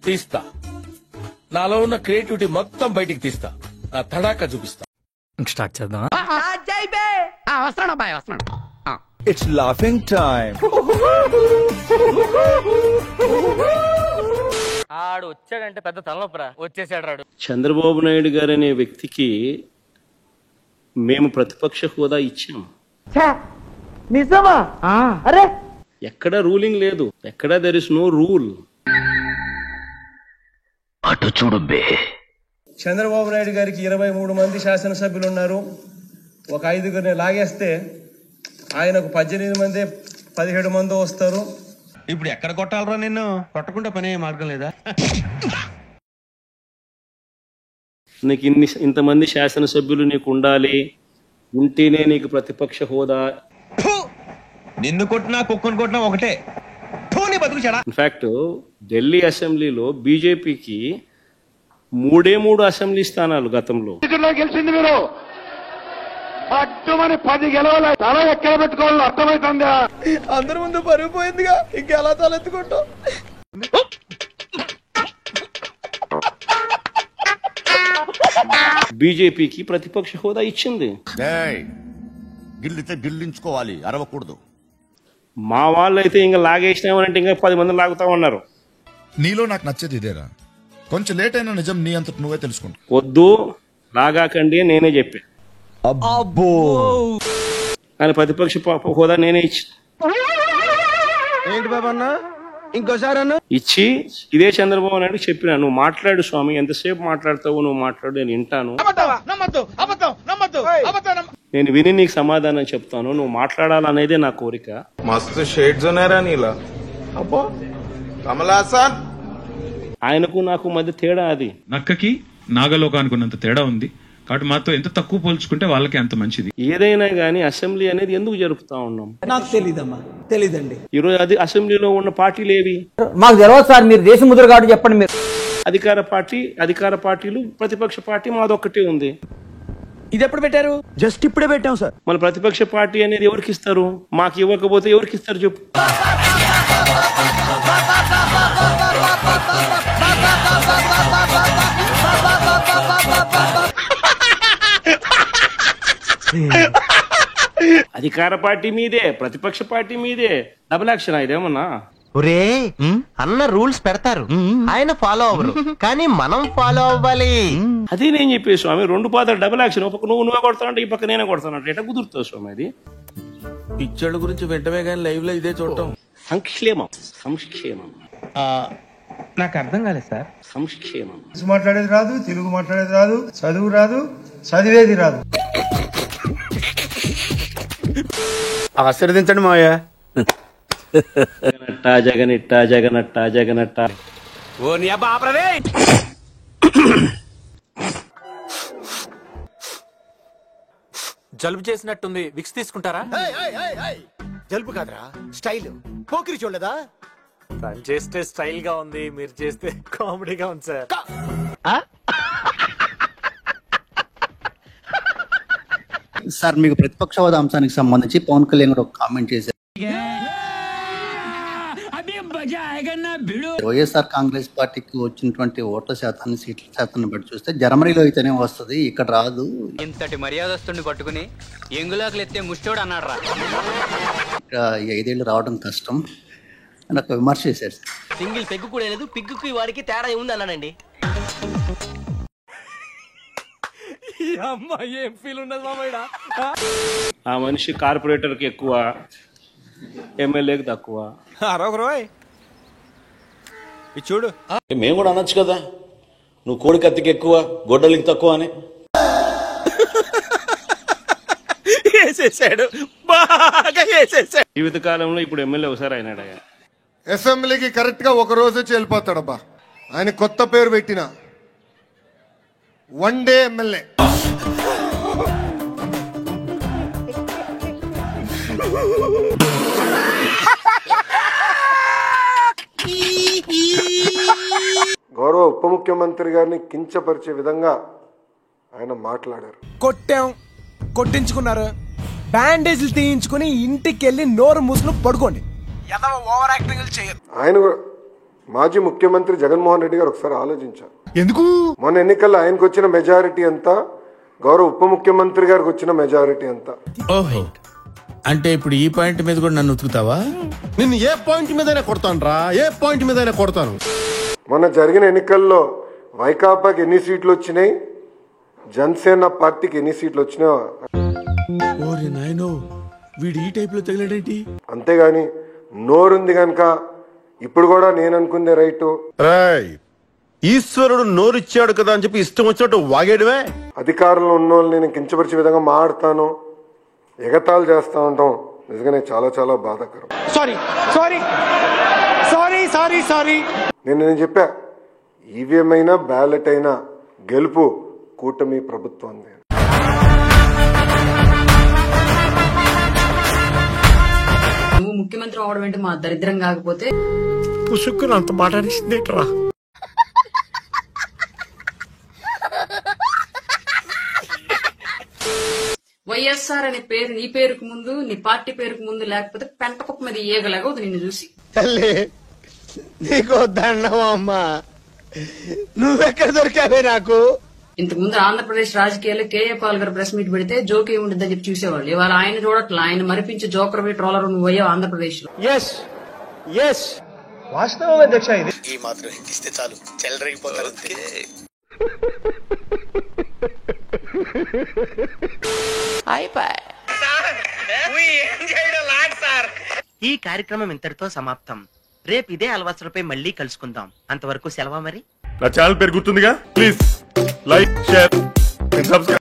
తీస్తా, నాలో ఉన్న క్రియేటివిటీ మొత్తం బయటికి తీస్తా, నా తడాక చూపిస్తా. స్టార్ట్ చేద్దాం. It's laughing time. ఆడు వచ్చాడంటే పెద్ద తలనొప్పరా, వచ్చేసాడు రాడు. చంద్రబాబు నాయుడు గారు అనే వ్యక్తికి మేము ప్రతిపక్ష హోదా ఇచ్చాం. నిజమా? అరే ఎక్కడ రూలింగ్ లేదు, ఎక్కడ దెర్ ఇస్ నో రూల్. అటు చూడు బే. చంద్రబాబు నాయుడు గారికి 23 మంది శాసనసభ్యులు ఉన్నారు. ఒక 5గురిని లాగేస్తే ఆయనకు 18 మంది 17 మంది వస్తారు. ఇప్పుడు ఎక్కడ కొట్టాలరా నిన్ను? కొట్టకుండా పనే మార్గం లేదా? నీకు ఇంతమంది శాసనసభ్యులు నీకు ఉండాలి, ఉంటేనే నీకు ప్రతిపక్ష హోదా. నిన్ను కొట్టినా కుక్కను కొట్టినా ఒకటే. ఇన్ఫాక్ట్ ఢిల్లీ అసెంబ్లీలో బీజేపీకి 3 అసెంబ్లీ స్థానాలు గతంలో. గెలిచింది మీరు అడ్డుమని 10 గెలవాలి. తల ఎక్కడ పెట్టుకోవాలో అర్థమవుతుందా? అందరి ముందు పరుగు పోయిందిగా, ఇంకెలా తలెత్తుకుంటాం? బీజేపీకి ప్రతిపక్ష హోదా ఇచ్చింది. గిల్లితే గిల్లించుకోవాలి, అరవకూడదు. మా వాళ్ళు అయితే ఇంకా లాగేసినామనంటే ఇంకా 10 మంది లాగుతామన్నారు. నీలో నాకు నచ్చేది ఇదేరా, కొంచెం లేట్ అయినా నిజం నీ అంతట నువ్వే తెలుసుకుంటా. వద్దు లాగాకండి నేనే చెప్పా. అబ్బో, కానీ ప్రతిపక్ష హోదా నేనే ఇచ్చి ఏంటి బాబన్న ఇంకోసారి అన్న ఇచ్చి ఇదే చంద్రబాబు నాయుడు చెప్పినా, నువ్వు మాట్లాడు స్వామి, ఎంతసేపు మాట్లాడతావు, నువ్వు మాట్లాడు, నేను వింటాను, నేను విని నీకు సమాధానం చెప్తాను, నువ్వు మాట్లాడాలనేదే నా కోరిక. మస్తు షేడ్స్ ఉన్నారా నీలా? అబ్బో కమలాసన్. ఆయనకు నాకు మధ్య తేడా అది. నక్కకి నాగలోకానికి ఉన్నంత తేడా ఉంది కాబట్టి మాతో ఎంత తక్కువ పోల్చుకుంటే వాళ్ళకి అంత మంచిది. ఏదైనా గానీ అసెంబ్లీ అనేది ఎందుకు జరుపుతా ఉన్నాం నాకు తెలీదమ్మా, తెలీదండి. ఈరోజు అది అసెంబ్లీలో ఉన్న పార్టీలు ఏవి మాకు తెలియదు సార్, మీరు దేశ ముద్ర కాబట్టి చెప్పండి. మీరు అధికార పార్టీలు, ప్రతిపక్ష పార్టీ మాదొక్కటే ఉంది. ఇది ఎప్పుడు పెట్టారు? జస్ట్ ఇప్పుడే పెట్టాం సార్. మన ప్రతిపక్ష పార్టీ అనేది ఎవరికి ఇస్తారు? మాకు ఇవ్వకపోతే ఎవరికి ఇస్తారు చెప్పు? అధికార పార్టీ మీదే, ప్రతిపక్ష పార్టీ మీదే. డబుల్ యాక్షన్ ఇదేమన్నా? ఒరే అన్న రూల్స్ పెడతారు, ఆయన ఫాలో అవ్వరు, కానీ మనం ఫాలో అవ్వాలి. అదే నేను చెప్పే స్వామి, 2 పాత్రలు డబుల్ యాక్షన్. ఒక పక్క నువ్వే కొడతానంటే ఈ పక్క నేనే కొడతానంటే ఎట్లా కుదురుతావు స్వామి? అది పిక్చర్ల గురించి వెంటనే కానీ లైవ్ లో ఇదే చూడటం. సంక్షేమం నాకు అర్థం కాలేదు సార్. సంక్షేమం మాట్లాడేది రాదు, తెలుగు మాట్లాడేది రాదు, చదువు రాదు, చదివేది రాదు. ఆశీర్వదించండి మాయ. జగనట్ట. ఓ నీ అబ్బా ఆపరదే. జలుబు చేసినట్టుంది, విక్స్ తీసుకుంటారా? జలుబు కాదురా, స్టైల్. పోకిరి చూడలేదా? తను చేస్తే స్టైల్ గా ఉంది, మీరు చేస్తే కామెడీగా ఉంది సార్. సార్ మీకు ప్రతిపక్ష హోదా అంశానికి సంబంధించి పవన్ కళ్యాణ్ గారు ఒక కామెంట్ చేశారు. వైఎస్ఆర్ కాంగ్రెస్ పార్టీకి వచ్చినటువంటి ఓట్ల శాతాన్ని, సీట్ల శాతాన్ని బట్టి చూస్తే జర్మనీలో అయితేనే వస్తుంది, ఇక్కడ రాదు. ఇంతటి మర్యాదస్తుని పట్టుకుని ఎంగులాకులు ఎత్తే ముష్టోడు అన్నాడు రా. ఇక్కడ 5 ఏళ్ళు రావడం కష్టం అని ఒక విమర్శ చేశారు. సింగిల్ పెగ్గు కూడా లేదు, పిగ్గుకి వాడికి తేడా ఉంది అన్నానండి. ఏం ఫీల్ ఉన్నది మామయ్య? ఆ మనిషి కార్పొరేటర్ కి ఎక్కువ, ఎమ్మెల్యేకి తక్కువ. చూడు, మేము కూడా అనొచ్చు కదా, నువ్వు కోడి కత్తికి ఎక్కువ, గొడ్డలికి తక్కువ అని. జీవితకాలంలో ఇప్పుడు ఎమ్మెల్యే ఒకసారి అయినాడు. అసెంబ్లీకి కరెక్ట్ గా ఒక రోజు వచ్చి వెళ్ళిపోతాడబ్బా. ఆయన కొత్త పేరు పెట్టిన వన్ డే ఎమ్మెల్యే. గౌరవ ఉప ముఖ్యమంత్రి గారిని కించపరిచే విధంగా ఆయన మాట్లాడారు. కొట్టించుకున్నారు, బ్యాండేజ్లు తీయించుకుని ఇంటికి వెళ్ళి నోరు మూసుకుని పడుకోండి. ఆయన మాజీ ముఖ్యమంత్రి జగన్మోహన్ రెడ్డి గారు ఒకసారి ఆలోచించారు. ఎందుకు మొన్న ఎన్నికల్లో ఆయనకు వచ్చిన మెజారిటీ ఎంత, గౌరవ ఉప ముఖ్యమంత్రి గారికి వచ్చిన మెజారిటీ ఎంత? ఓహో, అంటే ఇప్పుడు ఈ పాయింట్ మీద కూడా నన్ను ఉతుకుతావా? నిన్ను ఏ పాయింట్ మీదైనా కొడతాను రా, ఏ పాయింట్ మీదైనా కొడతాను. మొన్న జరిగిన ఎన్నికల్లో వైకాపాకి ఎన్ని సీట్లు వచ్చినాయి, జనసేన పార్టీకి ఎన్ని సీట్లు వచ్చినాయో. ఓరే నాయనో, వీడు ఈ టైప్ లో తగిలాడేంటి? అంతేగాని నోరుంది గనక ఇప్పుడు కూడా నేను అనుకుందే రైటు. ఈశ్వరుడు నోరిచ్చాడు కదా అని చెప్పి ఇష్టం వచ్చినట్టు వాగేయడమే. అధికారంలో ఉన్న వాళ్ళని నేను కించపరిచే విధంగా మాట్లాడతాను, ఎగతాళి చేస్తా ఉంటాం. నిజంగానే చాలా చాలా బాధాకరం. నేను చెప్పా, ఈవీఎం అయినా బ్యాలెట్ అయినా గెలుపు కూటమి ప్రభుత్వం. నువ్వు ముఖ్యమంత్రి అవడం ఏంటి మా దరిద్రం కాకపోతే పుసుక్కుని అంత మాట్లాడిసిందేట్రా? వైఎస్ఆర్ అనే పేరు నీ పేరుకు ముందు, నీ పార్టీ పేరుకు ముందు లేకపోతే పెంట కుప్ప మీద ఏగలేగవుతుంది నిన్ను చూసి. తల్లి నీకు దండమమ్మా, నువ్వెక్కడ దొరికావే నాకు? ఇంతకు ముందు ఆంధ్రప్రదేశ్ రాజకీయాల్లో కేఏ పాల్ గారు ప్రెస్ మీట్ పెడితే జోక్ ఏముంటుందని చెప్పి చూసేవాళ్ళు. ఇవాళ ఆయన చూడట్లా, ఆయన మరిపించి జోకర్ ట్రోలర్ నువ్వు అయ్యావు ఆంధ్రప్రదేశ్ లో. వాస్తవం అధ్యక్ష, ఇది ఈ మాత్రం హింటిస్తే చాలు, చెల్లరగిపోతారు. ఈ కార్యక్రమం ఇంతటితో సమాప్తం. రేపు ఇదే అలవాసులపై మళ్ళీ కలుసుకుందాం. అంతవరకు సెలవా మరి. నా ఛానల్ పేరు గుర్తుందిగా, ప్లీజ్ లైక్, షేర్, సబ్స్క్రైబ్.